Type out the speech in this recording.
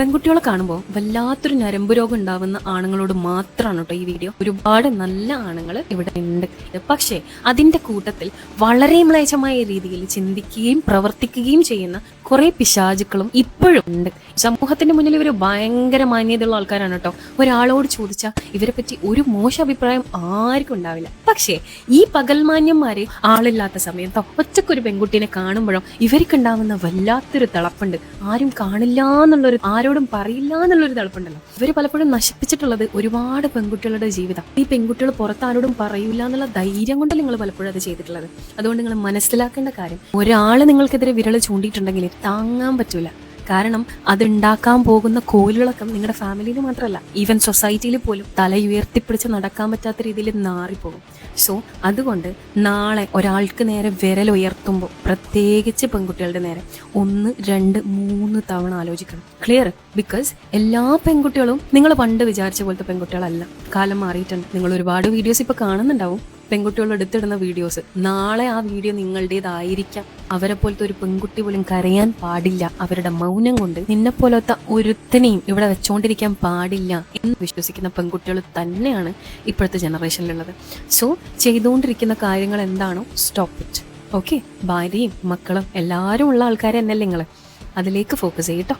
പെൺകുട്ടികളെ കാണുമ്പോൾ വല്ലാത്തൊരു ഞരമ്പ് രോഗം ഉണ്ടാവുന്ന ആണുങ്ങളോട് മാത്രമാണ് കേട്ടോ ഈ വീഡിയോ. ഒരുപാട് നല്ല ആണുങ്ങൾ ഇവിടെ ഉണ്ട്, പക്ഷേ അതിന്റെ കൂട്ടത്തിൽ വളരെ മ്ലേച്ഛമായ രീതിയിൽ ചിന്തിക്കുകയും പ്രവർത്തിക്കുകയും ചെയ്യുന്ന കുറെ പിശാചുക്കളും ഇപ്പോഴും ഉണ്ട്. സമൂഹത്തിന്റെ മുന്നിൽ ഇവർ ഭയങ്കര മാന്യതയുള്ള ആൾക്കാരാണ് കേട്ടോ. ഒരാളോട് ചോദിച്ചാൽ ഇവരെ പറ്റി ഒരു മോശം അഭിപ്രായം ആർക്കും ഉണ്ടാവില്ല. പക്ഷേ ഈ പകൽമാന്യന്മാര് ആളില്ലാത്ത സമയത്തോ ഒറ്റക്കൊരു പെൺകുട്ടീനെ കാണുമ്പോഴോ ഇവർക്ക് ഉണ്ടാവുന്ന വല്ലാത്തൊരു തിളപ്പുണ്ട്. ആരും കാണില്ല എന്നുള്ളൊരു, ആരോടും പറയില്ല എന്നുള്ളൊരു തിളപ്പുണ്ടല്ലോ. ഇവര് പലപ്പോഴും നശിപ്പിച്ചിട്ടുള്ളത് ഒരുപാട് പെൺകുട്ടികളുടെ ജീവിതം. ഈ പെൺകുട്ടികൾ പുറത്ത് ആരോടും പറയൂല എന്നുള്ള ധൈര്യം കൊണ്ടല്ലേ നിങ്ങൾ പലപ്പോഴും അത് ചെയ്തിട്ടുള്ളത്. അതുകൊണ്ട് നിങ്ങൾ മനസ്സിലാക്കേണ്ട കാര്യം, ഒരാള് നിങ്ങൾക്കെതിരെ വിരൽ ചൂണ്ടിയിട്ടുണ്ടെങ്കിൽ താങ്ങാൻ പറ്റൂല. കാരണം അതുണ്ടാക്കാൻ പോകുന്ന കോലുകളൊക്കെ നിങ്ങളുടെ ഫാമിലിയിൽ മാത്രമല്ല, ഈവൻ സൊസൈറ്റിയിൽ പോലും തല ഉയർത്തിപ്പിടിച്ച് നടക്കാൻ പറ്റാത്ത രീതിയിൽ നാറിപ്പോകും. സോ അതുകൊണ്ട് നാളെ ഒരാൾക്ക് നേരെ വിരൽ ഉയർത്തുമ്പോൾ, പ്രത്യേകിച്ച് പെൺകുട്ടികളുടെ നേരെ 1, 2, 3 തവണ ആലോചിക്കണം. ക്ലിയർ? ബിക്കോസ് എല്ലാ പെൺകുട്ടികളും നിങ്ങൾ പണ്ട് വിചാരിച്ച പോലത്തെ പെൺകുട്ടികളല്ല. കാലം മാറിയിട്ടുണ്ട്. നിങ്ങൾ ഒരുപാട് വീഡിയോസ് ഇപ്പൊ കാണുന്നുണ്ടാവും, പെൺകുട്ടികൾ എടുത്തിടുന്ന വീഡിയോസ്. നാളെ ആ വീഡിയോ നിങ്ങളുടേതായിരിക്കാം. അവരെ പോലത്തെ ഒരു പെൺകുട്ടി പോലും കരയാൻ പാടില്ല. അവരുടെ മൗനം കൊണ്ട് നിന്നെ പോലത്തെ ഒരുത്തനെയും ഇവിടെ വെച്ചോണ്ടിരിക്കാൻ പാടില്ല എന്ന് വിശ്വസിക്കുന്ന പെൺകുട്ടികൾ തന്നെയാണ് ഇപ്പോഴത്തെ ജനറേഷനിലുള്ളത്. സോ ചെയ്തുകൊണ്ടിരിക്കുന്ന കാര്യങ്ങൾ എന്താണോ, സ്റ്റോപ്പ് ഇറ്റ്. ഓക്കെ? ഭാര്യയും മക്കളും എല്ലാവരും ഉള്ള ആൾക്കാർ തന്നെയല്ലേ നിങ്ങൾ? അതിലേക്ക് ഫോക്കസ് ചെയ്യട്ടോ.